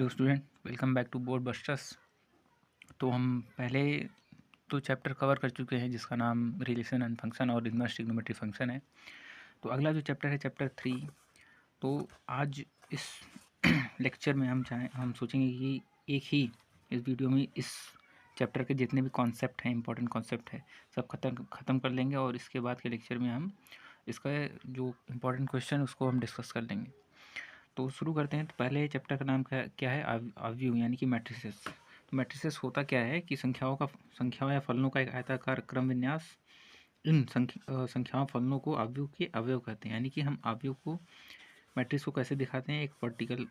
Hello student, welcome back to board busters. तो हम पहले तो चैप्टर कवर कर चुके हैं जिसका नाम रिलेशन एंड फंक्शन और इनवर्स ट्रिग्नोमेट्री फंक्शन है। तो अगला जो चैप्टर है चैप्टर 3। तो आज इस लेक्चर में हम सोचेंगे कि एक ही इस वीडियो में इस चैप्टर के जितने भी कॉन्सेप्ट हैं, इंपॉर्टेंट कॉन्सेप्ट है, सब ख़त्म कर लेंगे और इसके बाद के लेक्चर में हम इसका जो इम्पोर्टेंट क्वेश्चन उसको हम डिस्कस कर लेंगे। तो शुरू करते हैं। तो पहले चैप्टर का नाम क्या है? आव्यूह यानी कि मैट्रिसेस। तो मैट्रिसेस होता क्या है कि संख्याओं या फलनों का एक आयताकार क्रम विन्यास। इन संख्याओं फलनों को आव्यूह के अवयव कहते हैं। यानी कि हम आव्यूह को मैट्रिक्स को कैसे दिखाते हैं? एक वर्टिकल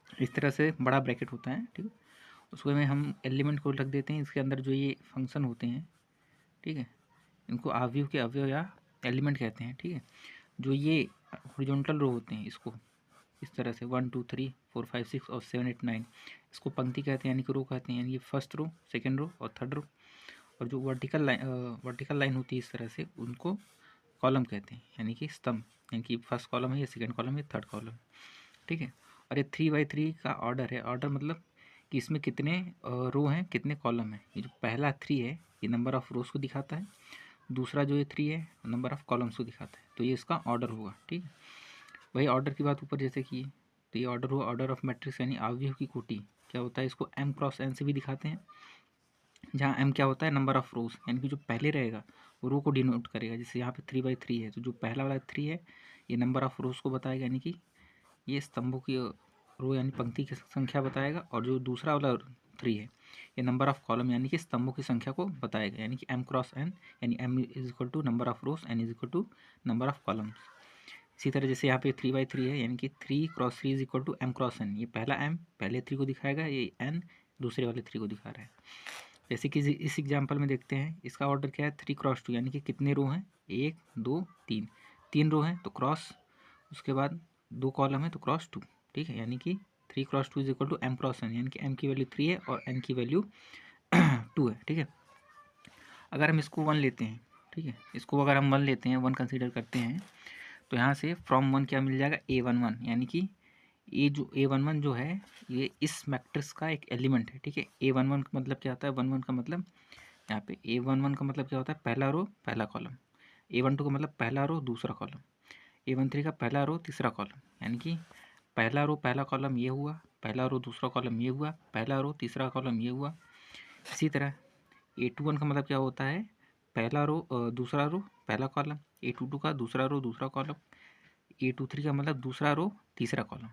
इस तरह से बड़ा ब्रैकेट होता है, ठीक है, उसको में हम एलिमेंट को रख देते हैं। इसके अंदर जो ये फंक्शन होते हैं, ठीक है, इनको आव्यूह के अवयव या एलिमेंट कहते हैं, ठीक है। जो ये हॉरिजॉन्टल रो होते हैं इसको इस तरह से 1 2 3 4 5 6 और 7 8 9 इसको पंक्ति कहते हैं, यानी कि रो कहते हैं, यानी कि फर्स्ट रो, सेकेंड रो और थर्ड रो। और जो वर्टिकल लाइन होती है इस तरह से, उनको कॉलम कहते हैं, यानी कि स्तंभ, यानी कि फर्स्ट कॉलम है या सेकेंड कॉलम है, थर्ड कॉलम, ठीक है। और ये 3 by 3 का ऑर्डर है। ऑर्डर मतलब कि इसमें कितने रो हैं, कितने कॉलम हैं। ये जो पहला 3 है ये नंबर ऑफ रोज को दिखाता है, दूसरा जो ये 3 है नंबर ऑफ कॉलम्स को दिखाता है। तो ये इसका ऑर्डर होगा, ठीक है। वही ऑर्डर की बात ऊपर जैसे की, तो ये ऑर्डर हुआ ऑर्डर ऑफ मैट्रिक्स, यानी आव्यूह की कोटि क्या होता है, इसको m क्रॉस n से भी दिखाते हैं, जहाँ m क्या होता है, नंबर ऑफ रोज, यानी कि जो पहले रहेगा वो रो को डिनोट करेगा। जैसे यहाँ पे 3 by 3 है, तो जो पहला वाला 3 है ये नंबर ऑफ रोज को बताएगा, यानी कि ये स्तंभों की रो यानी पंक्ति की संख्या बताएगा। और जो दूसरा वाला 3 है ये नंबर ऑफ कॉलम, यानी कि स्तंभों की संख्या को बताएगा, यानी कि m क्रॉस n, यानी m is equal to number of rows, n is equal to number of columns. इसी तरह जैसे यहाँ पे 3 by 3 है, यानी कि 3 × 3 is equal to m cross n। ये पहला m पहले 3 को दिखाएगा, ये n दूसरे वाले 3 को दिखा रहा है। जैसे कि इस एग्जाम्पल में देखते हैं, इसका ऑर्डर क्या है, 3 × 2, यानी कि कितने रो हैं, 1 2 3, 3 रो हैं तो क्रॉस, उसके बाद 2 कॉलम है तो क्रॉस 2, ठीक है। यानी कि 3 × 2 is equal to m cross n, यानी कि m की वैल्यू 3 है और n की वैल्यू 2 है, ठीक है। अगर हम इसको 1 लेते हैं, ठीक है, इसको अगर हम 1 लेते हैं, 1 कंसीडर करते हैं, तो यहाँ से फ्रॉम 1 क्या मिल जाएगा, A11, यानी कि ये जो A11 जो है ये इस मैट्रिक्स का एक एलिमेंट है, ठीक है। A11 का मतलब क्या होता है, 11 का मतलब यहाँ पे A11 का मतलब क्या होता है, पहला रो पहला कॉलम। A12 का मतलब पहला रो दूसरा कॉलम। A13 का पहला रो तीसरा कॉलम, यानी कि पहला रो पहला कॉलम ये हुआ, पहला रो दूसरा कॉलम ये हुआ, पहला रो तीसरा कॉलम ये हुआ। इसी तरह A21 का मतलब क्या होता है, पहला रो दूसरा रो पहला कॉलम, A22 का दूसरा रो दूसरा कॉलम, A23 का मतलब दूसरा रो तीसरा कॉलम।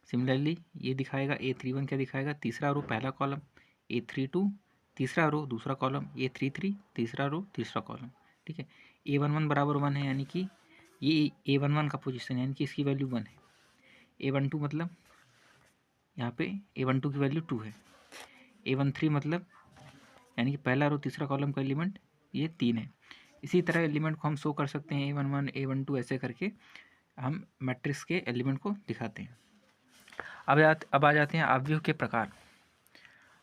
सिमिलरली ये दिखाएगा A31 क्या दिखाएगा, तीसरा रो पहला कॉलम, A32 तीसरा रो दूसरा कॉलम, A33 तीसरा रो तीसरा कॉलम, ठीक है। A11 बराबर 1 है, यानी कि ये A11 का पोजीशन, यानी कि इसकी वैल्यू 1 है। A12 मतलब यहाँ पे A12 की वैल्यू 2 है। A13 मतलब यानी कि पहला रो तीसरा कॉलम का एलिमेंट ये 3 है। इसी तरह एलिमेंट को हम शो कर सकते हैं, A11 A12 ऐसे करके हम मैट्रिक्स के एलिमेंट को दिखाते हैं। अब आ जाते हैं आव्यूह के प्रकार।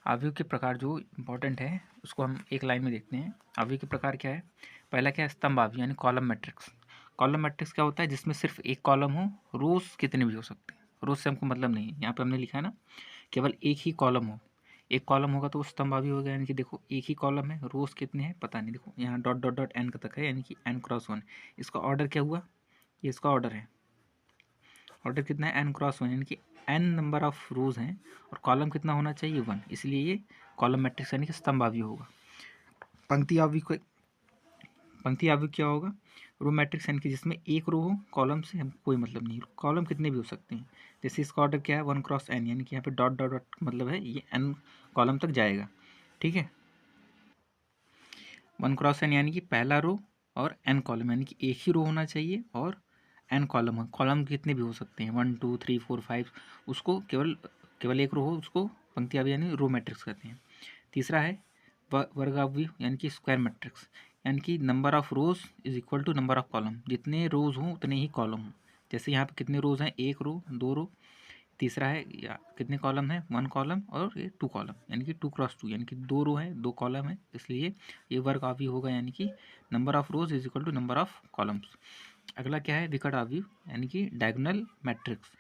आव्यूह के प्रकार जो इम्पोर्टेंट है उसको हम एक लाइन में देखते हैं। आव्यूह के प्रकार क्या है, पहला क्या है, स्तंभ आव्यूह यानी कॉलम मैट्रिक्स। कॉलम मैट्रिक्स क्या होता है, जिसमें सिर्फ एक कॉलम हो, रोज कितने भी हो सकते हैं, रोज से हमको मतलब नहीं है। यहाँ पे हमने लिखा है ना, केवल एक ही कॉलम हो, एक कॉलम होगा तो वो स्तंभ आव्यूह हो गया। यानी कि देखो एक ही कॉलम है, रोज कितने हैं पता नहीं, देखो यहाँ डॉट डॉट डॉट n का तक है, यानी कि n×1। इसका ऑर्डर क्या हुआ, ये इसका ऑर्डर है। ऑर्डर कितना है, n×1, यानी कि n नंबर ऑफ रोज हैं और कॉलम कितना होना चाहिए, 1, इसलिए ये कॉलम मैट्रिक्स यानी कि स्तंभ आव्यूह होगा। पंक्ति आव्यूह क्या होगा, रो मैट्रिक्स, यानी कि जिसमें एक रो हो, कॉलम से हमको कोई मतलब नहीं, कॉलम कितने भी हो सकते हैं। जैसे इसका ऑर्डर क्या है, 1×n, यानी कि यहाँ पे डॉट डॉट डॉट मतलब है ये n कॉलम तक जाएगा, ठीक है। 1×n यानी कि पहला रो और n कॉलम, यानी कि एक ही रो होना चाहिए और n कॉलम हो, कॉलम कितने भी हो सकते हैं, 1 2 3 4 5, उसको केवल एक रो हो, उसको पंक्ति आव्यूह यानी रो मैट्रिक्स कहते हैं। तीसरा है वर्ग आव्यूह यानी कि स्क्वायर मैट्रिक्स, यानी कि number of rows is equal to number of column, जितने रोज हों उतने ही कॉलम हों। जैसे यहाँ पे कितने रोज हैं, एक रो, दो रो। तीसरा है या कितने कॉलम है, 1 कॉलम और ये 2 कॉलम, यानी कि 2×2, यानी कि 2 रो है 2 कॉलम है, इसलिए ये वर्ग आव्यूह होगा, यानी कि number of rows is equal to number of columns. अगला क्या है, विकर्ण आव्यूह यानी कि डायगोनल मैट्रिक्स,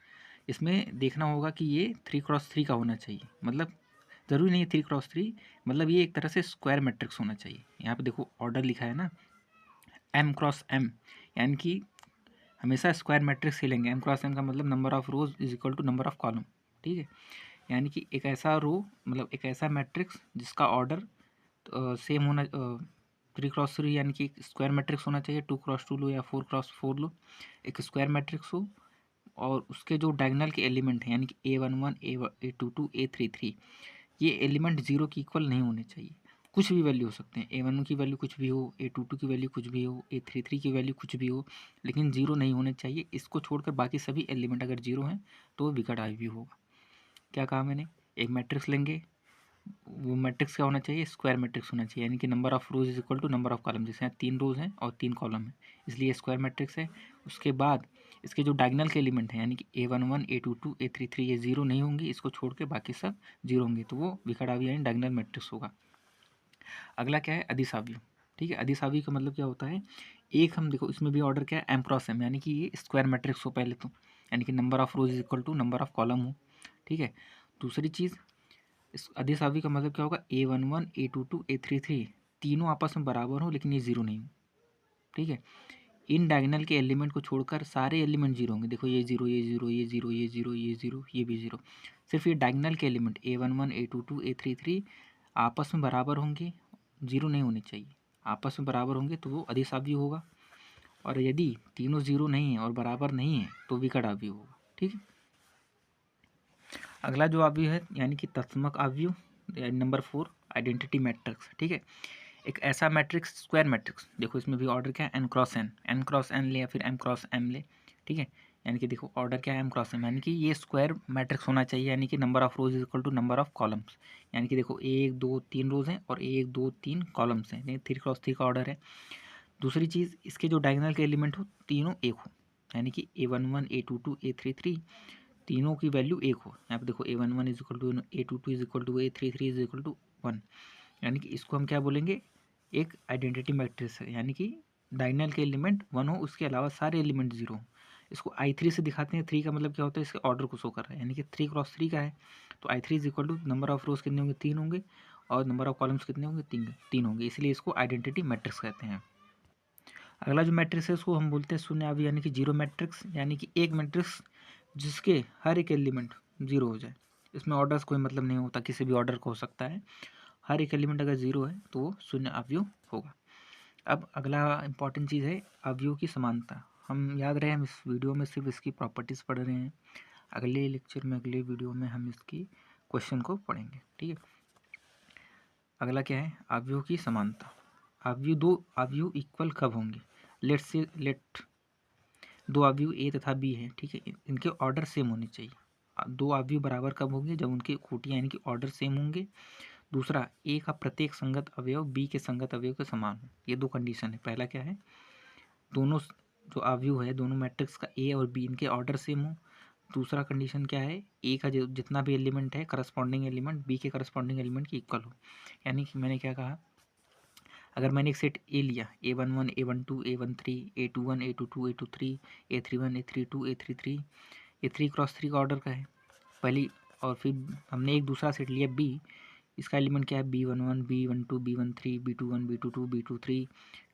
इसमें देखना होगा कि ये 3x3 का होना चाहिए, मतलब ज़रूरी नहीं है 3x3, मतलब ये एक तरह से स्क्वायर मैट्रिक्स होना चाहिए। यहाँ पे देखो ऑर्डर लिखा है ना m×m, यानी कि हमेशा स्क्वायर मैट्रिक्स ही लेंगे। m×m का मतलब number of rows is equal to number of column, ठीक है। यानी कि एक ऐसा रो मतलब एक ऐसा मैट्रिक्स जिसका ऑर्डर सेम होना 3x3 यानी कि स्क्वायर मैट्रिक्स होना चाहिए। 2x2 लो या 4x4 लो, एक स्क्वायर मैट्रिक्स हो और उसके जो डायगोनल के एलिमेंट हैं यानी कि A11 A22 A33 ये एलिमेंट जीरो की इक्वल नहीं होने चाहिए। कुछ भी वैल्यू हो सकते हैं, A11 की वैल्यू कुछ भी हो, A22 की वैल्यू कुछ भी हो, A33 की वैल्यू कुछ भी हो, लेकिन जीरो नहीं होने चाहिए। इसको छोड़कर बाकी सभी एलिमेंट अगर जीरो हैं तो विकट आईवी होगा। क्या कहा मैंने, एक मैट्रिक्स लेंगे, वो मैट्रिक्स क्या होना चाहिए, स्क्वायर मैट्रिक्स होना चाहिए, यानी कि number of rows is equal to number of column. जैसे यहाँ 3 रोज हैं और 3 कॉलम है, इसलिए स्क्वायर मैट्रिक्स है। उसके बाद इसके जो डायगोनल के एलिमेंट हैं यानी कि A11 A22 A33 ये जीरो नहीं होंगे, इसको छोड़ के बाकी सब जीरो होंगे, तो वो विकटावी यानी डायगोनल मैट्रिक्स होगा। अगला क्या है, अधिसाव्य। ठीक है, अधिसाव्य का मतलब क्या होता है, एक हम देखो इसमें भी ऑर्डर क्या है m×m, यानी कि ये स्क्वायर मैट्रिक्स हो पहले तो, यानी कि number of rows is equal to number of column हो। ठीक है, दूसरी चीज़ इस अधिसावी का मतलब क्या होगा, A11 A22 A33 तीनों आपस में बराबर हो लेकिन ये जीरो नहीं हो। ठीक है, इन डायगोनल के एलिमेंट को छोड़कर सारे एलिमेंट जीरो होंगे। देखो ये जीरो ये जीरो ये जीरो ये जीरो ये जीरो ये भी जीरो, सिर्फ ये डायगोनल के एलिमेंट A11 A22 A33 आपस में बराबर होंगे, जीरो नहीं होने चाहिए। आपस में बराबर होंगे तो वो अधिसावी होगा, और यदि तीनों जीरो नहीं है और बराबर नहीं है तो विकट आव्यूह होगा। ठीक है, अगला जो आव्यूह है यानी कि तत्समक आव्यूह, नंबर 4 आइडेंटिटी मैट्रिक्स। ठीक है, एक ऐसा मैट्रिक्स स्क्वायर मैट्रिक्स, देखो इसमें भी ऑर्डर क्या है n×n, n×n ले या फिर m×m ले। ठीक है, यानी कि देखो ऑर्डर क्या है m×m, यानी कि ये स्क्वायर मैट्रिक्स होना चाहिए, यानी कि number of rows is equal to number of columns. यानी कि देखो 1 2 3 रोज हैं और 1 2 3 कॉलम्स हैं, 3x3 का ऑर्डर है। दूसरी चीज़ इसके जो डायगोनल के एलिमेंट हो तीनों एक हो, यानी कि A11 A22 A33 तीनों की वैल्यू एक हो। यहाँ पे देखो A11 is equal to A22 is equal to A33 is equal to 1, यानी कि इसको हम क्या बोलेंगे, एक आइडेंटिटी मैट्रिक्स है, यानी कि डायगोनल के एलिमेंट 1 हो, उसके अलावा सारे एलिमेंट 0 हो। इसको I3 से दिखाते हैं। 3 का मतलब क्या होता है, इसके ऑर्डर को शो कर रहा है, यानी कि 3x3 का है तो I3 is equal to number of rows कितने होंगे, 3 होंगे, और नंबर ऑफ कॉलम्स कितने होंगे, 3 होंगे, इसलिए इसको आइडेंटिटी मैट्रिक्स कहते हैं। अगला जो मैट्रिक्स है उसको हम बोलते हैं शून्य आव्यूह, यानी कि जीरो मैट्रिक्स, यानी कि एक मैट्रिक्स जिसके हर एक एलिमेंट जीरो हो जाए। इसमें ऑर्डर्स कोई मतलब नहीं होता, किसी भी ऑर्डर को हो सकता है, हर एक एलिमेंट अगर जीरो है तो वो शून्य आव्यूह होगा। अब अगला इंपॉर्टेंट चीज़ है आव्यूह की समानता। हम याद रहे हम इस वीडियो में सिर्फ इसकी प्रॉपर्टीज़ पढ़ रहे हैं, अगले लेक्चर में अगले वीडियो में हम इसकी क्वेश्चन को पढ़ेंगे। ठीक है, अगला क्या है, आव्यूह की समानता। दो आव्यूह इक्वल कब होंगे, लेट दो आव्यूह ए तथा बी हैं। ठीक है, इनके ऑर्डर सेम होने चाहिए। दो आव्यूह बराबर कब होंगे, जब उनके कोटियाँ यानी कि ऑर्डर सेम होंगे। दूसरा, ए का प्रत्येक संगत अवयव बी के संगत अवयव के समान हो। ये दो कंडीशन है। पहला क्या है, दोनों जो आव्यूह है दोनों मैट्रिक्स का ए और बी इनके ऑर्डर सेम हो। दूसरा कंडीशन क्या है, ए का जो जितना भी एलिमेंट है करस्पॉन्डिंग एलिमेंट बी के करस्पॉन्डिंग एलिमेंट की इक्वल हो। यानी कि मैंने क्या कहा, अगर मैंने एक सेट ए लिया, A11 A12 A13 A21 A22 A23 A31 A32 A33, ये 3x3 का ऑर्डर का है पहली, और फिर हमने एक दूसरा सेट लिया बी, इसका एलिमेंट क्या है, B11 B12 B13 B21 B22 B23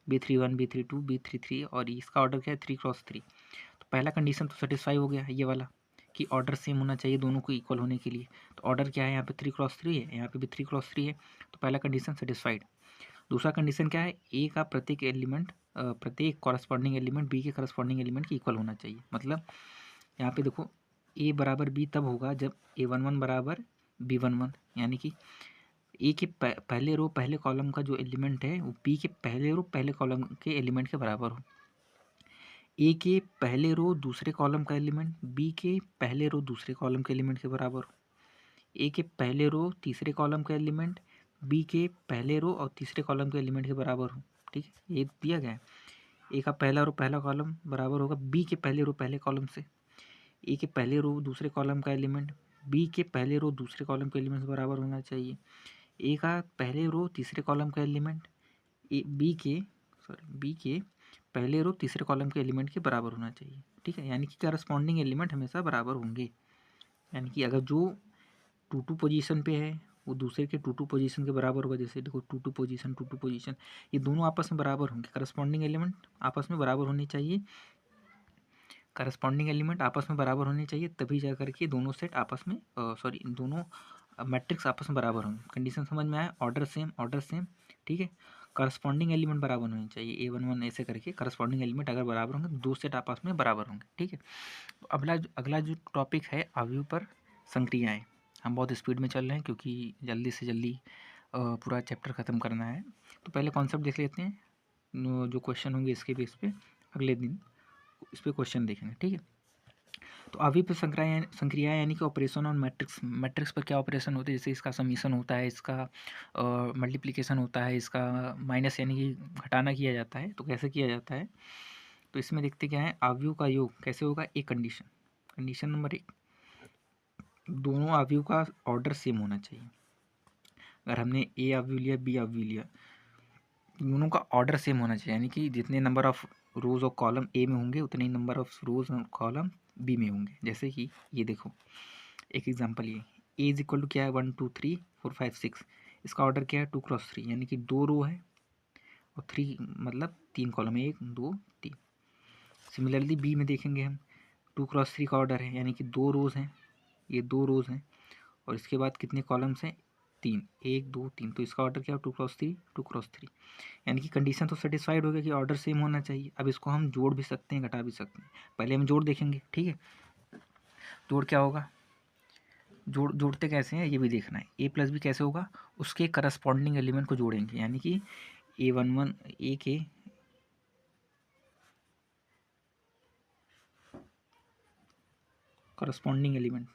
B31 B32 B33, और इसका ऑर्डर क्या है 3x3। तो पहला कंडीशन तो सेटिस्फाई हो गया ये वाला कि ऑर्डर सेम होना चाहिए दोनों को इक्वल होने के लिए। तो ऑर्डर क्या है, यहाँ पे 3x3 है, यहाँ पे भी 3x3 है, तो पहला कंडीशन सेटिस्फाइड। दूसरा कंडीशन क्या है, ए का प्रत्येक एलिमेंट प्रत्येक कॉरस्पॉन्डिंग एलिमेंट बी के कॉरस्पॉन्डिंग एलिमेंट के इक्वल होना चाहिए। मतलब यहाँ पे देखो ए बराबर बी तब होगा जब A11 बराबर B11, यानी कि ए के पहले रो पहले कॉलम का जो एलिमेंट है वो बी के पहले रो पहले कॉलम के एलिमेंट के बराबर हो। ए के पहले रो दूसरे कॉलम का एलिमेंट बी के पहले रो दूसरे कॉलम के एलिमेंट के बराबर हो। ए के पहले रो तीसरे कॉलम का एलिमेंट बी के पहले रो और तीसरे कॉलम के एलिमेंट के बराबर हो। ठीक है, ये दिया गया है। ए का पहला रो पहला कॉलम बराबर होगा बी के पहले रो पहले कॉलम से। ए के पहले रो दूसरे कॉलम का एलिमेंट बी के पहले रो दूसरे कॉलम के एलिमेंट से बराबर होना चाहिए। ए का पहले रो तीसरे कॉलम का एलिमेंट बी के पहले रो तीसरे कॉलम के एलिमेंट के बराबर होना चाहिए। ठीक है, यानी कि करस्पॉन्डिंग एलिमेंट हमेशा बराबर होंगे। यानी कि अगर जो 2 पोजीशन पे है वो दूसरे के 2 पोजीशन के बराबर होगा। जैसे देखो 2 पोजीशन, ये दोनों आपस में बराबर होंगे। करस्पॉन्डिंग एलिमेंट आपस में बराबर होने चाहिए, करस्पॉन्डिंग एलिमेंट आपस में बराबर होने चाहिए, तभी जा करके दोनों सेट आपस में सॉरी दोनों मैट्रिक्स आपस में बराबर होंगे। कंडीशन समझ में आया? ऑर्डर सेम, ठीक है। करस्पॉन्डिंग एलिमेंट बराबर होने चाहिए, A11 ऐसे करके करस्पॉन्डिंग एलिमेंट अगर बराबर होंगे तो दो सेट आपस में बराबर होंगे, ठीक है। तो अगला जो टॉपिक है अवयव पर संक्रियाएं। हम बहुत स्पीड में चल रहे हैं क्योंकि जल्दी से जल्दी पूरा चैप्टर ख़त्म करना है। तो पहले कॉन्सेप्ट देख लेते हैं, जो क्वेश्चन होंगे इसके बेस पे अगले दिन इस पर क्वेश्चन देखेंगे, ठीक है। तो अवयव पर संक्रियाएं यानी कि ऑपरेशन ऑन मैट्रिक्स पर क्या ऑपरेशन होते हैं, जैसे इसका समीशन होता है, इसका मल्टीप्लिकेशन होता है, इसका माइनस यानी कि घटाना किया जाता है। तो कैसे किया जाता है, तो इसमें देखते क्या है, अवयव का योग कैसे होगा। एक कंडीशन नंबर 1, दोनों अवयव का ऑर्डर सेम होना चाहिए। अगर हमने ए अवयव लिया, बी अवयव लिया, दोनों का ऑर्डर सेम होना चाहिए, यानी कि जितने नंबर ऑफ रोज और कॉलम ए में होंगे उतने ही नंबर ऑफ रोज और कॉलम बी में होंगे। जैसे कि ये देखो एक एग्जांपल, ये ए इज इक्वल टू क्या है 1 2 3 4 5 6, इसका ऑर्डर क्या है 2x3, यानी कि 2 रो है और 3 मतलब 3 कॉलम है, 1 2 3। सिमिलरली बी में देखेंगे हम 2x3 का ऑर्डर है, यानी कि 2 रोज हैं, ये 2 रोज हैं और इसके बाद कितने कॉलम्स हैं 3, 1 2 3, तो इसका ऑर्डर क्या है 2x3, यानी कि कंडीशन तो सेटिस्फाइड हो गया कि ऑर्डर सेम होना चाहिए। अब इसको हम जोड़ भी सकते हैं, घटा भी सकते हैं। पहले हम जोड़ देखेंगे, ठीक है। जोड़ क्या होगा, जोड़ते कैसे हैं ये भी देखना है। ए प्लस बी कैसे होगा, उसके करस्पॉन्डिंग एलिमेंट को जोड़ेंगे, यानी कि A11 ए के करस्पॉन्डिंग एलिमेंट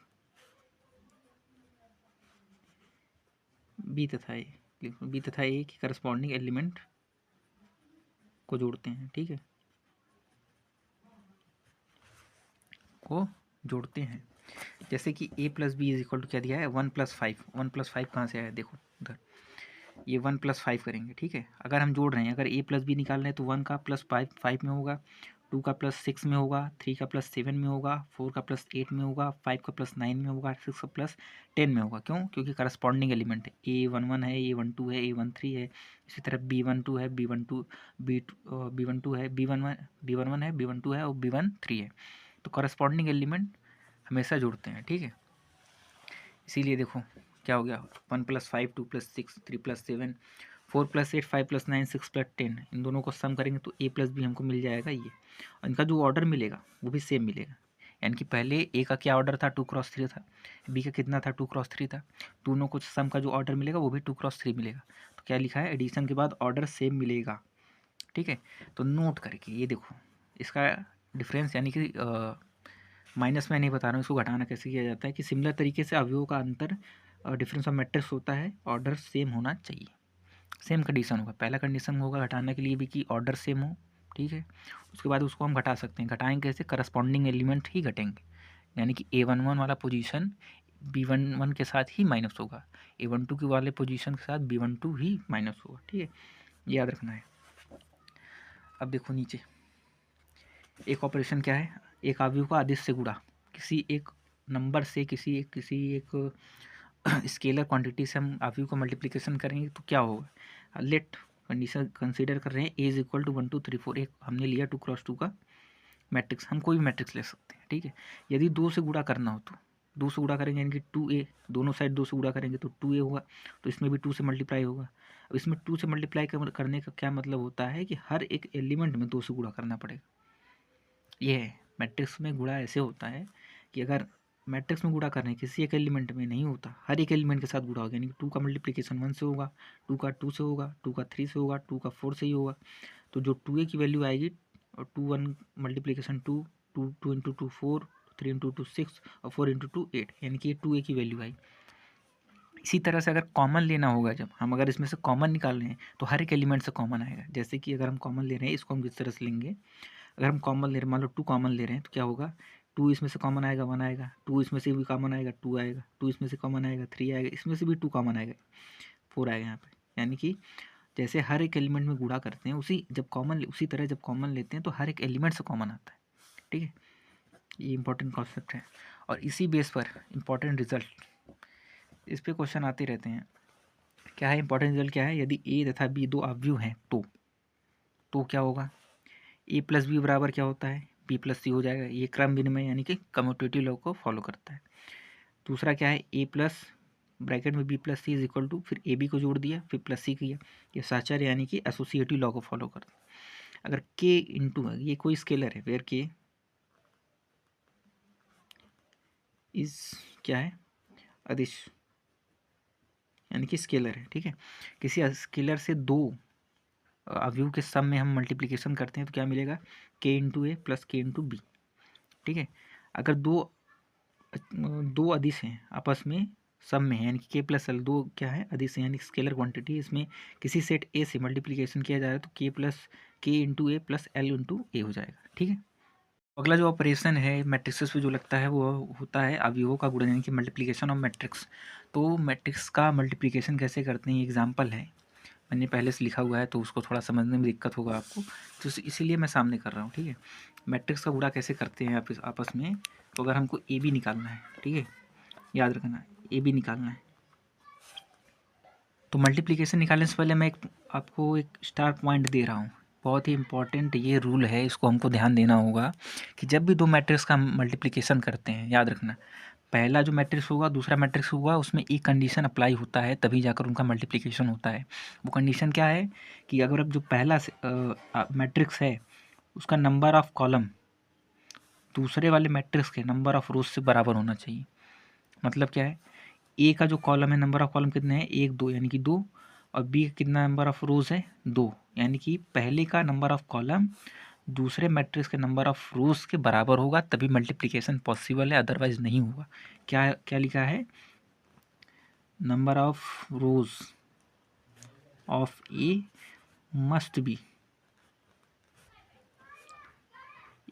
बी तथा ए के करस्पॉन्डिंग एलिमेंट को जोड़ते हैं, ठीक है, को जोड़ते हैं। जैसे कि A plus B is equal to क्या दिया है 1+5, 1+5 कहाँ से आया देखो उधर, ये 1+5 करेंगे, ठीक है। अगर हम जोड़ रहे हैं, अगर ए प्लस बी निकाल रहे हैं तो 1 का प्लस 5 में होगा, 2 का प्लस 6 में होगा, 3 का प्लस 7 में होगा, 4 का प्लस 8 में होगा, 5 का प्लस 9 में होगा, 6 का प्लस 10 में होगा। क्यों? क्योंकि करस्पॉन्डिंग एलिमेंट है, A11 है, A12 है, A13 है, इसी तरह B12 है, B12 है, B11 है, B12 है और B13 है। तो करस्पॉन्डिंग एलिमेंट हमेशा जोड़ते हैं, ठीक है। इसीलिए देखो क्या हो गया 1+5 2+6 3+7 4+8 5+9 6+10, इन दोनों को सम करेंगे तो ए प्लस बी हमको मिल जाएगा ये, और इनका जो ऑर्डर मिलेगा वो भी सेम मिलेगा। यानी कि पहले ए का क्या ऑर्डर था 2x3 था, बी का कितना था 2x3 था, दोनों को सम का जो ऑर्डर मिलेगा वो भी 2x3 मिलेगा। तो क्या लिखा है, एडिशन के बाद ऑर्डर सेम मिलेगा, ठीक है। तो नोट करके ये देखो इसका डिफरेंस, यानी कि माइनस में नहीं बता रहा हूँ, इसको घटाना कैसे किया जाता है कि सिमिलर तरीके से अवयवों का अंतर डिफरेंस ऑफ मैट्रिक्स होता है, ऑर्डर सेम होना चाहिए, सेम कंडीशन होगा। पहला कंडीशन होगा घटाने के लिए भी कि ऑर्डर सेम हो, ठीक है। उसके बाद उसको हम घटा सकते हैं, घटाएंगे कैसे, करस्पॉन्डिंग एलिमेंट ही घटेंगे, यानी कि A11 वाला पोजीशन B11 के साथ ही माइनस होगा, A12 के वाले पोजीशन के साथ B12 ही माइनस होगा, ठीक है, ये याद रखना है। अब देखो नीचे एक ऑपरेशन क्या है, एक अवयव का आदेश से गुणा, किसी एक नंबर से किसी एक स्केलर क्वांटिटी से हम अवयव का मल्टीप्लिकेशन करेंगे तो क्या होगा। लेट कंडीशन कंसीडर कर रहे हैं ए इज इक्वल टू 1 2 3 4, एक हमने लिया 2x2 का मैट्रिक्स, हम कोई भी मैट्रिक्स ले सकते हैं, ठीक है। यदि 2 से गुणा करना हो तो 2 से गुणा करेंगे, यानी कि 2a, दोनों साइड 2 से गुणा करेंगे तो 2a होगा, तो इसमें भी 2 से मल्टीप्लाई होगा। अब इसमें 2 से मल्टीप्लाई करने का क्या मतलब होता है कि हर एक एलिमेंट में 2 से गुणा करना पड़ेगा। ये है मैट्रिक्स में गुणा ऐसे होता है कि अगर मैट्रिक्स में गुणा कर रहे हैं किसी एक एलिमेंट में नहीं होता, हर एक एलिमेंट के साथ गुणा होगा, यानी कि 2 का मल्टीप्लिकेशन 1 से होगा, 2 का 2 से होगा, 2 का 3 से होगा, 2 का 4 से ही होगा। तो जो 2a की वैल्यू आएगी और 2 1 मल्टीप्लिकेशन 2 2 2 इंटू 2 4 3 इंटू 2 6 और 4 इंटू 2 8, यानी कि ये 2a की वैल्यू आई। इसी तरह से अगर कॉमन लेना होगा, जब हम अगर इसमें से कॉमन निकाल रहे हैं तो हर एक एलिमेंट से कॉमन आएगा। जैसे कि अगर हम कॉमन ले रहे हैं, इसको हम किस तरह से लेंगे, अगर हम कॉमन ले रहे हैं, मान लो 2 कॉमन ले रहे हैं तो क्या होगा, 2 इसमें से कॉमन आएगा 1 आएगा, 2 इसमें से भी कॉमन आएगा 2 आएगा, 2 इसमें से कॉमन आएगा 3 आएगा, इसमें से भी 2 कॉमन आएगा 4 आएगा यहाँ पे। यानी कि जैसे हर एक एलिमेंट में गुणा करते हैं उसी तरह जब कॉमन लेते हैं तो हर एक एलिमेंट से कॉमन आता है, ठीक है। ये इंपॉर्टेंट कॉन्सेप्ट है और इसी बेस पर इंपॉर्टेंट रिजल्ट इस पे क्वेश्चन आते रहते हैं। क्या है इंपॉर्टेंट रिजल्ट, क्या है, यदि ए तथा बी दो अवयव हैं तो क्या होगा, ए प्लस बी बराबर क्या होता है, बी प्लस सी हो जाएगा। ये क्रम विनिमय यानी कि कम्यूटेटिव लॉ को फॉलो करता है। दूसरा क्या है, ए प्लस ब्रैकेट में B plus C is equal to, फिर ए बी को जोड़ दिया फिर प्लस सी किया, ये साचार्य यानी कि एसोसिएटिव लॉ को फॉलो करता है। अगर के इंटू है, ये कोई स्केलर है वेयर के इज क्या है, अदिश यानी कि स्केलर है, ठीक है। किसी स्केलर से दो अवयव के सम में हम मल्टीप्लिकेशन करते हैं तो क्या मिलेगा, के इंटू ए प्लस के इंटू बी, ठीक है। अगर दो अदिश हैं आपस में सम में है यानी कि के प्लस एल, दो क्या है अदिश है यानी स्केलर क्वांटिटी, इसमें किसी सेट ए से मल्टीप्लिकेशन किया जा रहा है तो के प्लस के इंटू ए प्लस एल इंटू ए हो जाएगा, ठीक है। अगला जो ऑपरेशन है मैट्रिक्स पे जो लगता है वो होता है अवयवों का गुणन यानी कि मल्टीप्लिकेशन ऑफ मैट्रिक्स। तो मैट्रिक्स का मल्टीप्लिकेशन कैसे करते हैं, एग्जाम्पल है, मैंने पहले से लिखा हुआ है तो उसको थोड़ा समझने में दिक्कत होगा आपको, तो इसीलिए मैं सामने कर रहा हूँ, ठीक है। मैट्रिक्स का गुणा कैसे करते हैं आपस में, तो अगर हमको ए बी निकालना है, ठीक है, याद रखना ए बी निकालना है, तो मल्टीप्लिकेशन निकालने से पहले मैं आपको एक स्टार पॉइंट दे रहा हूँ, बहुत ही इंपॉर्टेंट ये रूल है, इसको हमको ध्यान देना होगा कि जब भी दो मैट्रिक्स का मल्टीप्लिकेशन करते हैं, याद रखना पहला जो मैट्रिक्स होगा दूसरा मैट्रिक्स होगा उसमें एक कंडीशन अप्लाई होता है तभी जाकर उनका मल्टीप्लिकेशन होता है। वो कंडीशन क्या है कि अगर अब जो पहला मैट्रिक्स है उसका नंबर ऑफ कॉलम दूसरे वाले मैट्रिक्स के नंबर ऑफ रोज से बराबर होना चाहिए। मतलब क्या है, ए का जो कॉलम है नंबर ऑफ कॉलम कितने हैं, एक दो यानी कि दो, और बी का कितना नंबर ऑफ रोज है, दो, यानी कि पहले का नंबर ऑफ कॉलम दूसरे मैट्रिक्स के नंबर ऑफ रोज के बराबर होगा तभी मल्टीप्लिकेशन पॉसिबल है, अदरवाइज नहीं होगा। क्या क्या लिखा है, number of rows of A must be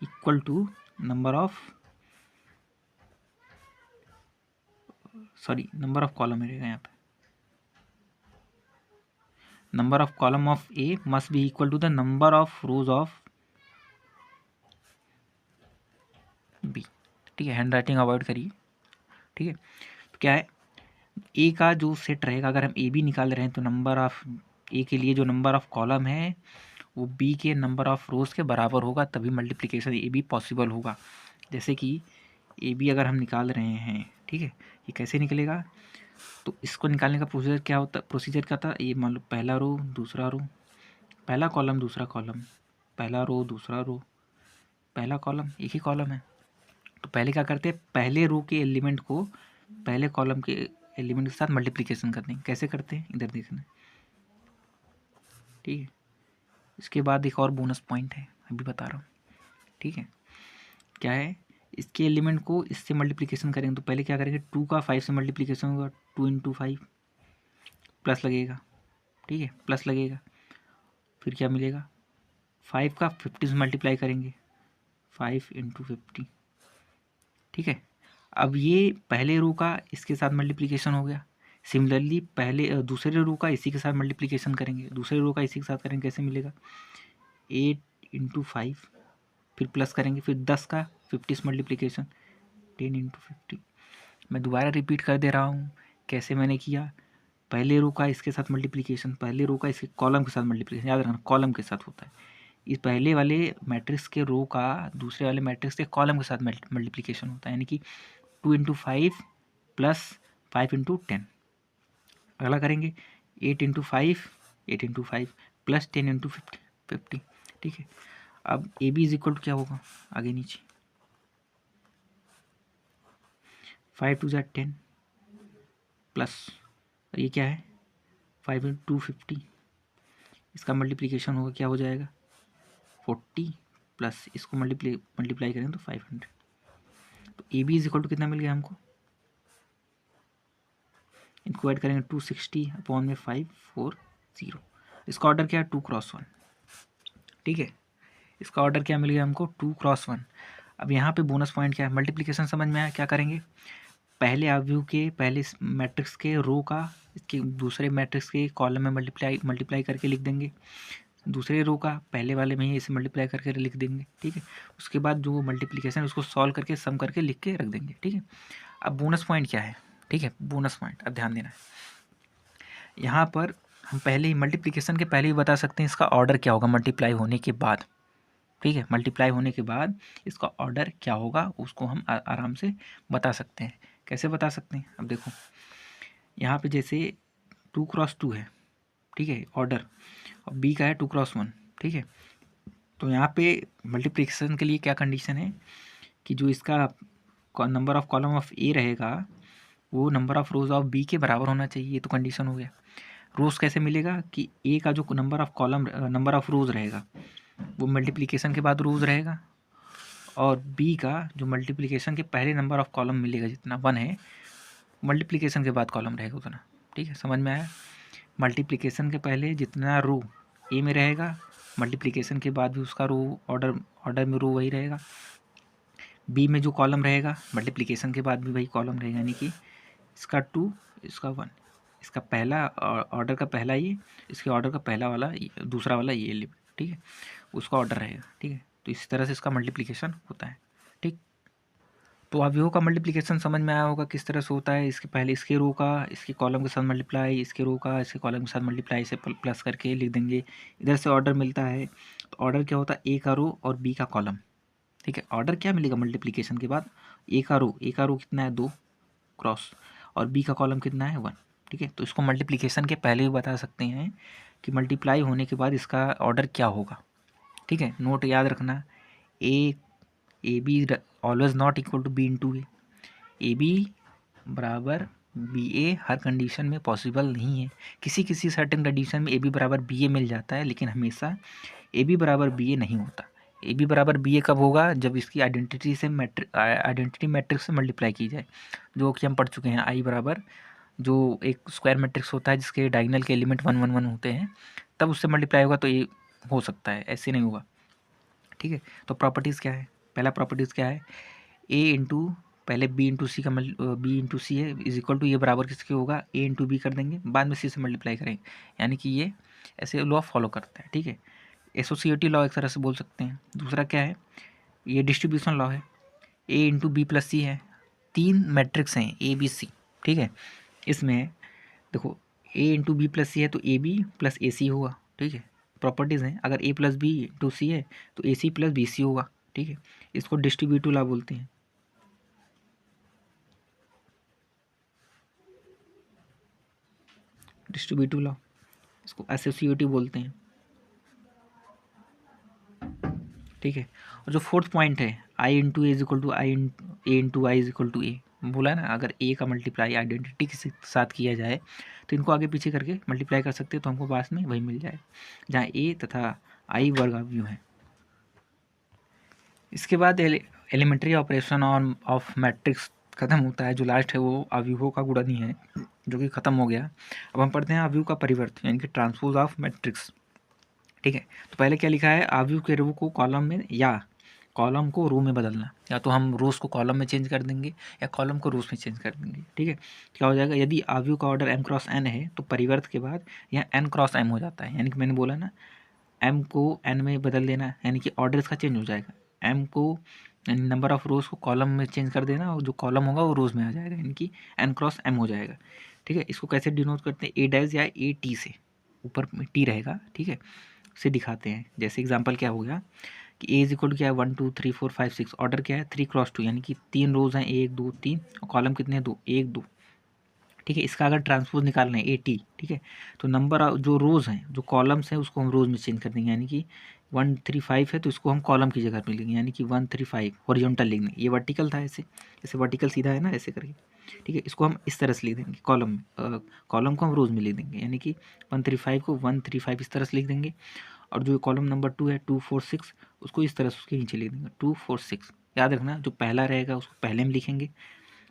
equal to number of number of column रहेगा यहाँ पे, number of column of A must be equal to the number of rows of B, ठीक है। हैंड राइटिंग अवॉइड करिए, ठीक है। तो क्या है, ए का जो सेट रहेगा अगर हम ए बी निकाल रहे हैं तो नंबर ऑफ ए के लिए जो नंबर ऑफ कॉलम है वो बी के नंबर ऑफ रोज के बराबर होगा तभी मल्टीप्लिकेशन ए बी पॉसिबल होगा। जैसे कि ए बी अगर हम निकाल रहे हैं, ठीक है, ये कैसे निकलेगा, तो इसको निकालने का प्रोसीजर क्या होता, प्रोसीजर क्या था, ये मान लो पहला रो दूसरा रो, पहला कॉलम दूसरा कॉलम, पहला रो दूसरा रो, पहला कॉलम, एक ही कॉलम है। तो पहले क्या करते हैं, पहले रो के एलिमेंट को पहले कॉलम के एलिमेंट के साथ मल्टीप्लिकेशन करते हैं। कैसे करते हैं इधर देखना, ठीक है। इसके बाद एक और बोनस पॉइंट है, अभी बता रहा हूँ, ठीक है। क्या है, इसके एलिमेंट को इससे मल्टीप्लिकेशन करेंगे तो पहले क्या करेंगे, 2 का 5 से मल्टीप्लिकेशन होगा, 2 इंटू 5 प्लस लगेगा, ठीक है, प्लस लगेगा, फिर क्या मिलेगा, 5 का 50 से मल्टीप्लाई करेंगे, 5 इंटू 50, ठीक है। अब ये पहले रो का इसके साथ मल्टीप्लिकेशन हो गया, सिमिलरली पहले दूसरे रो का इसी के साथ मल्टीप्लिकेशन करेंगे, दूसरे रो का इसी के साथ करेंगे, कैसे मिलेगा, 8 इंटू 5, फिर प्लस करेंगे, फिर 10 का 50 से मल्टीप्लिकेशन, 10 इंटू 50। मैं दोबारा रिपीट कर दे रहा हूँ कैसे मैंने किया, पहले रो का इसके साथ मल्टीप्लिकेशन, पहले रो का इसके कॉलम के साथ मल्टीप्लिकेशन, याद रखना कॉलम के साथ होता है, इस पहले वाले मैट्रिक्स के रो का दूसरे वाले मैट्रिक्स के कॉलम के साथ मल्टीप्लिकेशन होता है, यानी कि 2 इंटू 5 प्लस 5 इंटू 10। अगला करेंगे 8 इंटू 5, 8 इंटू 5 प्लस 10 इंटू 50, ठीक है। अब A B is equal to क्या होगा, आगे नीचे 5 टू ज़ा 10 प्लस ये क्या है 5 इंटू 50, इसका मल्टीप्लिकेशन होगा, क्या हो जाएगा 40 प्लस इसको मल्टीप्लाई करें तो 500। तो A B is equal to कितना मिल गया हमको, इनको ऐड करेंगे 260 अपॉन में 540, इसका ऑर्डर क्या है 2 क्रॉस 1, ठीक है। इसका ऑर्डर क्या मिल गया हमको 2 क्रॉस 1। अब यहाँ पे बोनस पॉइंट क्या है, मल्टीप्लिकेशन समझ में आया, क्या करेंगे, पहले अवयव के पहले मैट्रिक्स के रो का इसके दूसरे मैट्रिक्स के कॉलम में मल्टीप्लाई करके लिख देंगे, दूसरे रो का पहले वाले में ही इसे मल्टीप्लाई करके लिख देंगे, ठीक है। उसके बाद जो मल्टीप्लिकेशन उसको सॉल्व करके सम करके लिख के रख देंगे, ठीक है। अब बोनस पॉइंट क्या है, ठीक है, बोनस पॉइंट अब ध्यान देना है। यहाँ पर हम पहले ही मल्टीप्लिकेशन के पहले ही बता सकते हैं इसका ऑर्डर क्या होगा मल्टीप्लाई होने के बाद, ठीक है। मल्टीप्लाई होने के बाद इसका ऑर्डर क्या होगा उसको हम आराम से बता सकते हैं। कैसे बता सकते हैं, अब देखो यहाँ पे जैसे 2x2 है, ठीक है, ऑर्डर, और बी का है 2x1, ठीक है। तो यहाँ पे मल्टीप्लिकेशन के लिए क्या कंडीशन है कि जो इसका number of column of A रहेगा वो number of rows of B के बराबर होना चाहिए, ये तो कंडीशन हो गया। रोज कैसे मिलेगा कि ए का जो number of column number of रोज रहेगा वो मल्टीप्लिकेशन के बाद रोज रहेगा, और बी का जो मल्टीप्लिकेशन के पहले नंबर ऑफ कॉलम मिलेगा जितना 1 है, मल्टीप्लिकेशन के बाद कॉलम रहेगा उतना, ठीक है। समझ में आया, मल्टीप्लिकेशन के पहले जितना रो ए में रहेगा मल्टीप्लिकेशन के बाद भी उसका रो ऑर्डर में रो वही रहेगा। बी में जो कॉलम रहेगा मल्टीप्लिकेशन के बाद भी वही कॉलम रहेगा, यानी कि इसका 2 इसका 1, इसका पहला ऑर्डर का पहला ये, इसके ऑर्डर का पहला वाला दूसरा वाला ये एलिमेंट, ठीक है, उसका ऑर्डर रहेगा, ठीक है। तो इस तरह से इसका मल्टीप्लिकेशन होता है, ठीक। तो अवयवों का मल्टीप्लिकेशन समझ में आया होगा किस तरह से होता है। इसके पहले इसके रो का इसके कॉलम के साथ मल्टीप्लाई, इसके रो का इसके कॉलम के साथ मल्टीप्लाई, इसे प्लस करके लिख देंगे। इधर से ऑर्डर मिलता है, तो ऑर्डर क्या होता है, ए का रो और बी का कॉलम, ठीक है। ऑर्डर क्या मिलेगा मल्टीप्लिकेशन के बाद, ए का रो कितना है 2 क्रॉस, और बी का कॉलम कितना है 1, ठीक है। तो इसको मल्टीप्लिकेशन के पहले भी बता सकते हैं कि मल्टीप्लाई होने के बाद इसका ऑर्डर क्या होगा, ठीक है। नोट याद रखना, A B always not equal to B into A B बराबर बी ए हर कंडीशन में पॉसिबल नहीं है। किसी किसी सर्टेन कंडीशन में ए बी बराबर बी ए मिल जाता है, लेकिन हमेशा ए बी बराबर बी ए नहीं होता। ए बी बराबर बी ए कब होगा, जब इसकी आइडेंटिटी मैट्रिक्स से मल्टीप्लाई की जाए, जो कि हम पढ़ चुके हैं। आई बराबर जो एक स्क्वायर मैट्रिक्स होता है जिसके डायगोनल के एलिमेंट 1 1 1 होते हैं, तब उससे मल्टीप्लाई होगा, तो ये हो सकता है, ऐसे नहीं होगा, ठीक है। तो प्रॉपर्टीज़ क्या है, पहला प्रॉपर्टीज़ क्या है, ए इंटू पहले बी इंटू सी का बी इंटू सी है इज इक्वल टू ये बराबर किसके होगा, ए इंटू बी कर देंगे, बाद में सी से मल्टीप्लाई करेंगे, यानी कि ये ऐसे लॉ फॉलो करता है, ठीक है। एसोसिएटिव लॉ एक तरह से बोल सकते हैं। दूसरा क्या है, ये डिस्ट्रीब्यूशन लॉ है, ए इंटू बी प्लस सी है, 3 मैट्रिक्स हैं ए बी सी, ठीक है। इसमें देखो ए इंटू बी प्लस सी है तो ए बी प्लस ए सी होगा, ठीक है। प्रॉपर्टीज़ हैं, अगर ए प्लस बी इंटू सी है तो ए सी प्लस बी सी होगा, ठीक है। इसको डिस्ट्रीब्यूटिव लॉ बोलते हैं। डिस्ट्रीब्यूटिव लॉ, इसको एसोसिएटिव बोलते हैं, ठीक है। और जो फोर्थ पॉइंट है, I into A is equal to I A into I is equal to A, बोला है ना, अगर ए का मल्टीप्लाई आइडेंटिटी के साथ किया जाए तो इनको आगे पीछे करके मल्टीप्लाई कर सकते हैं, तो हमको पास में वही मिल जाए जहाँ ए तथा आई वर्ग अवयव है। इसके बाद elementary operation on of matrix खत्म होता है। जो लास्ट है वो अवयवों का गुणन ही है, जो कि खत्म हो गया। अब हम पढ़ते हैं अवयव का परिवर्तन, यानी कि ट्रांसपोज ऑफ मैट्रिक्स, ठीक है। तो पहले क्या लिखा है, अवयव के रो को कॉलम में या कॉलम को रो में बदलना, या तो हम रोज को कॉलम में चेंज कर देंगे या कॉलम को रोज में चेंज कर देंगे, ठीक है। क्या हो जाएगा, यदि अवयव का ऑर्डर m क्रॉस n है तो परिवर्त के बाद यह n क्रॉस m हो जाता है, यानी कि मैंने बोला ना m को n में बदल देना, यानी कि ऑर्डर इसका चेंज हो जाएगा। m को नंबर ऑफ रोज को कॉलम में चेंज कर देना, और जो कॉलम होगा वो रोज में आ जाएगा, यानी कि n क्रॉस m हो जाएगा, ठीक है। इसको कैसे डिनोट करते हैं, ए डैश या ए टी से, ऊपर में टी रहेगा, ठीक है, से दिखाते हैं। जैसे एग्जांपल क्या हो गया कि ए इज इक्वल टू क्या है 1 2 3 4 5 6, ऑर्डर क्या है 3 क्रॉस 2, यानी कि 3 रोज हैं 1 2 3, और कॉलम कितने हैं 2 1 2, ठीक है। इसका अगर ट्रांसपोज निकालना है ए टी, ठीक है, तो नंबर जो रोज हैं जो कॉलम्स हैं उसको हम रोज में चेंज कर देंगे, यानी कि 1 3 5 है तो इसको हम कॉलम की जगह पे लिखेंगे, यानी कि 1 3 5 हॉरिजॉन्टल लिख देंगे। ये वर्टिकल था, ऐसे ऐसे वर्टिकल सीधा है ना, ऐसे करके, ठीक है। इसको हम इस तरह से लिख देंगे कॉलम में, कॉलम को हम रोज में लिख देंगे, यानी कि 1 3 5 को 1 3 5 इस तरह से लिख देंगे। और जो कॉलम नंबर 2 है 2 4 6, उसको इस तरह से उसके नीचे लिख देंगे 2 4 6। याद रखना, जो पहला रहेगा उसको पहले में लिखेंगे,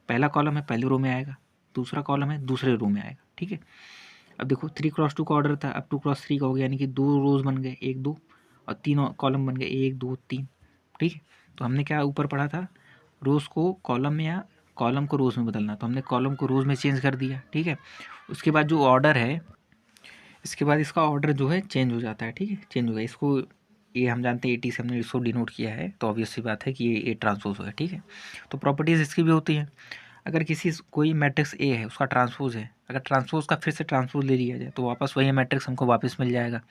पहला कॉलम है पहले रो में आएगा, दूसरा कॉलम है दूसरे रो में आएगा, ठीक है। अब देखो 3 क्रॉस 2 का ऑर्डर था, अब 2 क्रॉस 3 का हो गया, यानी कि 2 रोज बन गए 1 2, और 3 कॉलम बन गए 1 2 3, ठीक है। तो हमने क्या ऊपर पढ़ा था, रोज को कॉलम में या कॉलम को रोज में बदलना, तो हमने कॉलम को रोज में चेंज कर दिया, ठीक है। उसके बाद जो ऑर्डर है इसके बाद इसका ऑर्डर जो है चेंज हो जाता है, ठीक है, चेंज हो गया। इसको ये हम जानते हैं एटी से हमने इसको डिनोट किया है, तो ऑब्वियस सी बात है कि ये ए ट्रांसपोज है, ठीक है। तो प्रॉपर्टीज़ इसकी भी होती हैं। अगर किसी कोई मैट्रिक्स ए है उसका ट्रांसपोज है, अगर ट्रांसपोज का फिर से ट्रांसपोज ले लिया जाए तो वापस वही मैट्रिक्स हमको वापस मिल जाएगा।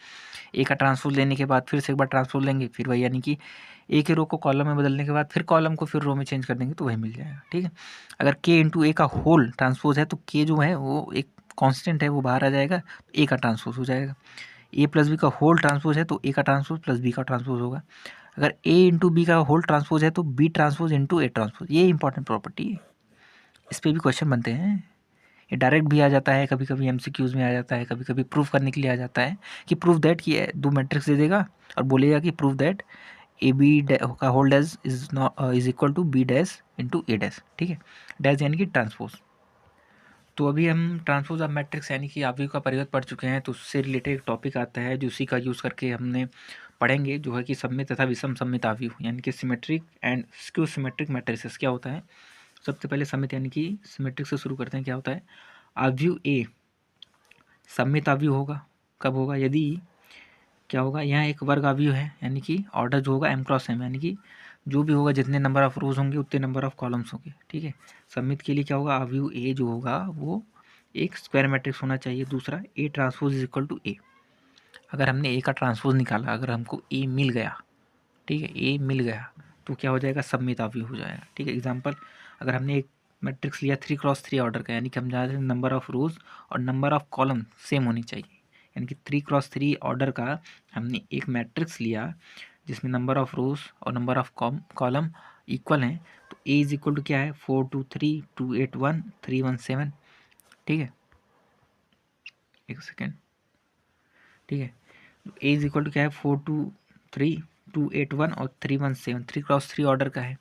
ए का ट्रांसपोज लेने के बाद फिर से एक बार ट्रांसपोज लेंगे, फिर वही, यानी कि ए के रो को कॉलम में बदलने के बाद फिर कॉलम को फिर रो में चेंज कर देंगे तो वही मिल जाएगा, ठीक है। अगर के इंटू ए का होल ट्रांसपोज है तो के जो है वो एक कांस्टेंट है, वो बाहर आ जाएगा, ए का ट्रांसपोज हो जाएगा। ए प्लस बी का होल ट्रांसपोज है तो ए का ट्रांसपोज प्लस बी का ट्रांसपोज होगा। अगर ए इंटू बी का होल ट्रांसपोज है तो B transpose into A transpose. ये इंपॉर्टेंट प्रॉपर्टी है, इस पर भी क्वेश्चन बनते हैं। ये डायरेक्ट भी आ जाता है, कभी कभी एमसीक्यूज में आ जाता है, कभी कभी प्रूफ करने के लिए आ जाता है कि प्रूफ दैट कि दो मैट्रिक्स दे देगा और बोलेगा कि प्रूफ दैट ए बी का whole dash is equal to B dash into A dash, ठीक है। डैश यानी कि ट्रांसपोज। तो अभी हम ट्रांसपोज ऑफ मैट्रिक्स यानी कि आव्यूह का परिवर्त पढ़ चुके हैं, तो उससे रिलेटेड एक टॉपिक आता है जो उसी का यूज़ करके हमने पढ़ेंगे, जो है कि सममित तथा विषम सममित आव्यूह यानी कि symmetric and skew symmetric matrices क्या होता है। सबसे पहले सममित यानी कि सिमेट्रिक से शुरू करते हैं। क्या होता है? आव्यूह ए सममित आव्यूह होगा। कब होगा? यदि क्या होगा, यहाँ एक वर्ग आव्यूह है यानी कि ऑर्डर जो होगा m क्रॉस m, यानी कि जो भी होगा जितने नंबर ऑफ रोज होंगे उतने नंबर ऑफ कॉलम्स होंगे, ठीक है। सममित के लिए क्या होगा, आव्यूह ए जो होगा वो एक स्क्वायर मैट्रिक्स होना चाहिए। दूसरा A transpose is equal to A. अगर हमने ए का ट्रांसपोज निकाला, अगर हमको ए मिल गया, ठीक है, ए मिल गया तो क्या हो जाएगा, सममित आव्यूह हो जाएगा, ठीक है। एग्जाम्पल, अगर हमने एक मैट्रिक्स लिया 3x3 ऑर्डर का, यानी कि हम जानते हैं नंबर ऑफ रोज और नंबर ऑफ कॉलम सेम होनी चाहिए, यानी कि 3x3 ऑर्डर का हमने एक मैट्रिक्स लिया जिसमें नंबर ऑफ रोज और नंबर ऑफ कॉलम इक्वल हैं, तो ए इज इक्वल टू क्या है, 4 2 3 2 8 1 3 1 7, ठीक है। एक सेकेंड, ठीक है। ए इज इक्वल टू क्या है, 4 2 3 2 8 1 और 3 1 7, 3x3 ऑर्डर का है।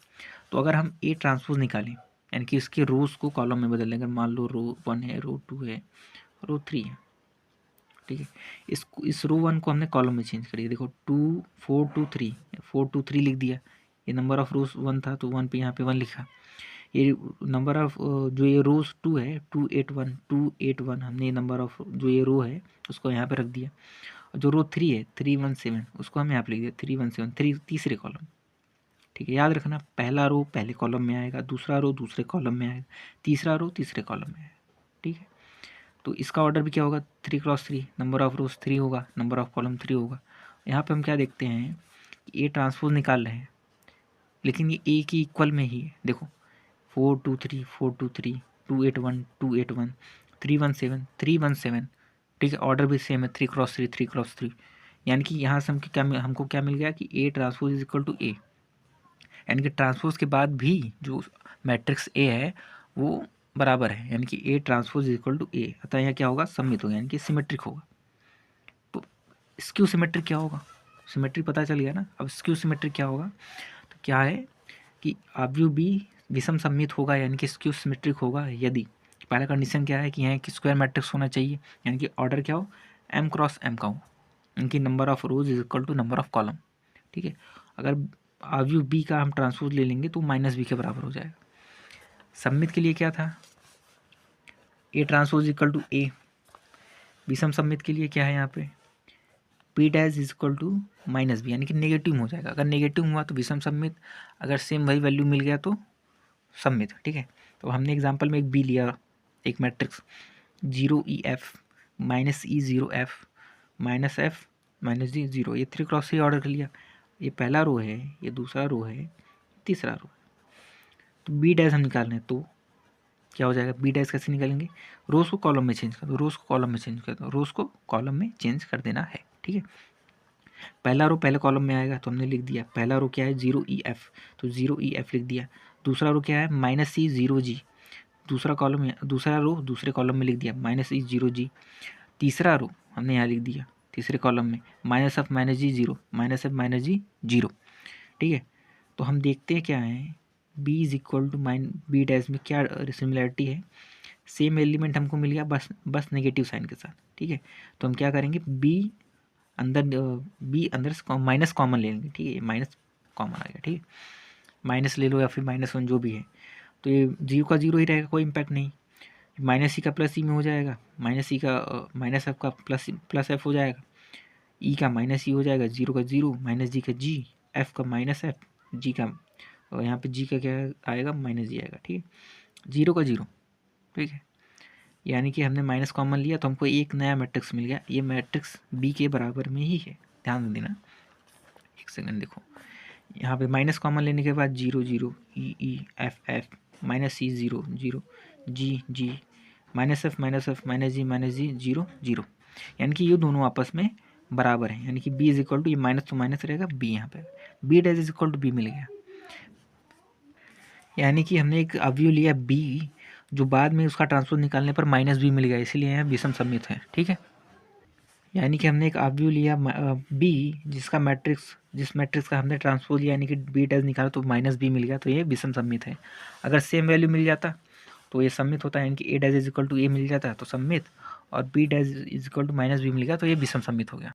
तो अगर हम ए ट्रांसपोज निकालें, यानी कि इसके रोज को कॉलम में बदल देंगे, मान लो रो 1 है, रो 2 है, रो 3 है, ठीक है। इस रो 1 को हमने कॉलम में चेंज करिए, देखो 2 4 2 3 4 2 3 लिख दिया। ये नंबर ऑफ रोज 1 था तो 1 पे यहाँ पे 1 लिखा। ये नंबर ऑफ जो ये रोज 2 है 2 8 1 2 8 1, हमने ये नंबर ऑफ जो ये रो है उसको यहाँ पे रख दिया। और जो रो 3 है 3 1 7, उसको हम यहाँ पे लिख दिया 3 1 7, 3 तीसरे कॉलम, ठीक है। याद रखना, पहला रो पहले कॉलम में आएगा, दूसरा रो दूसरे कॉलम में आएगा, तीसरा रो तीसरे कॉलम में आएगा, ठीक है। तो इसका ऑर्डर भी क्या होगा, 3x3, नंबर ऑफ रोज 3 होगा, नंबर ऑफ कॉलम 3 होगा। यहाँ पे हम क्या देखते हैं कि ए ट्रांसपोज निकाल रहे हैं, लेकिन ये ए की इक्वल में ही है। देखो 4 2 3 4 2 3 2 8 1 2 8 1 3 1 7 3 1 7, ठीक है। ऑर्डर भी सेम है 3x3 3x3, यानी कि यहाँ से हमको क्या मिल गया कि A transpose is equal to A, यानी कि ट्रांसपोज के बाद भी जो मैट्रिक्स ए है वो बराबर है, यानी कि A transpose is equal to A. अतः यहाँ क्या होगा, सममित होगा, यानी कि सिमेट्रिक होगा। तो स्क्यू सिमेट्रिक क्या होगा, सिमेट्रिक पता चल गया ना। अब स्क्यू सिमेट्रिक क्या होगा, तो क्या है कि आव्यूह बी विषम सममित होगा, यानी कि स्क्यू सिमेट्रिक होगा यदि पहला कंडीशन क्या है कि यहाँ एक स्क्वायर मैट्रिक्स होना चाहिए, यानी कि ऑर्डर क्या हो, m क्रॉस m का हो, इनकी number of rows is equal to number of column, ठीक है। अगर आव्यूह बी का हम ट्रांसपोज ले लेंगे तो माइनस बी के बराबर हो जाएगा। सममित के लिए क्या था, A transpose equal to A. विषम सममित के लिए क्या है यहाँ पे, P dash is equal to minus B, यानी कि नेगेटिव हो जाएगा। अगर नेगेटिव हुआ तो विषम सममित, अगर सेम वही वैल्यू मिल गया तो सममित, ठीक है। तो हमने एग्जांपल में एक बी लिया, एक matrix 0 EF -E 0 F -F -G 0, ये 3x3 ऑर्डर कर लिया। ये पहला रो है, ये दूसरा रो है, तीसरा रो है। तो बी डैश हम निकाल रहे हैं तो क्या हो जाएगा, बी डैश कैसे निकालेंगे, रोज को कॉलम में चेंज कर दो, रोज को कॉलम में चेंज कर दो, रोज को कॉलम में चेंज कर देना है, ठीक है। पहला रो पहले कॉलम में आएगा तो हमने लिख दिया, पहला रो क्या है 0 EF, तो 0 EF लिख दिया। दूसरा रो क्या है -C 0G, दूसरा कॉलम में, दूसरा रो दूसरे कॉलम में लिख दिया -E 0G। तीसरा रो हमने यहाँ लिख दिया तीसरे कॉलम में -F -G 0 -F -G 0, ठीक है। तो हम देखते हैं क्या है, b is equal to B dash में क्या सिमिलरिटी है, सेम एलिमेंट हमको मिल गया, बस नेगेटिव साइन के साथ, ठीक है। तो हम क्या करेंगे, बी अंदर से माइनस कॉमन ले लेंगे, ठीक है, माइनस कॉमन आ गया, ठीक है। माइनस ले लो या फिर -1 जो भी है, तो ये 0 का 0 ही रहेगा, कोई इम्पैक्ट नहीं। माइनस सी का प्लस ई में हो जाएगा, माइनस सी का माइनस एफ का प्लस एफ हो जाएगा, ई का माइनस ई हो जाएगा, जीरो का जीरो, माइनस जी का जी, एफ का माइनस एफ, जी का, और यहाँ पे जी का क्या आएगा, माइनस जी आएगा। ठीक है, जीरो का जीरो। ठीक है, यानी कि हमने माइनस कॉमन लिया तो हमको एक नया मैट्रिक्स मिल गया। ये मैट्रिक्स बी के बराबर में ही है, ध्यान देना। एक सेकंड देखो, यहाँ पे माइनस कॉमन लेने के बाद zero zero, E F F, minus C zero zero, G G, minus F minus G zero zero, यानी कि ये दोनों आपस में बराबर हैं। यानी कि बी इज इक्वल टू, ये माइनस तो माइनस रहेगा, बी यहाँ पे B dash is equal to B मिल गया। यानी कि हमने एक अवयव लिया बी, जो बाद में उसका ट्रांसपोज निकालने पर माइनस बी मिल गया, इसीलिए यहाँ विषम सममित है। ठीक है, यानी कि हमने एक अवयव लिया बी, जिसका मैट्रिक्स, जिस मैट्रिक्स का हमने ट्रांसपोज लिया यानी कि बी डैश निकाला तो माइनस बी मिल गया, तो ये विषम सममित है। अगर सेम वैल्यू मिल जाता तो ये सममित होता है, यानी कि A dash is equal to A मिल जाता तो सममित, और B dash is equal to minus B मिल गया तो ये विषम सममित हो गया।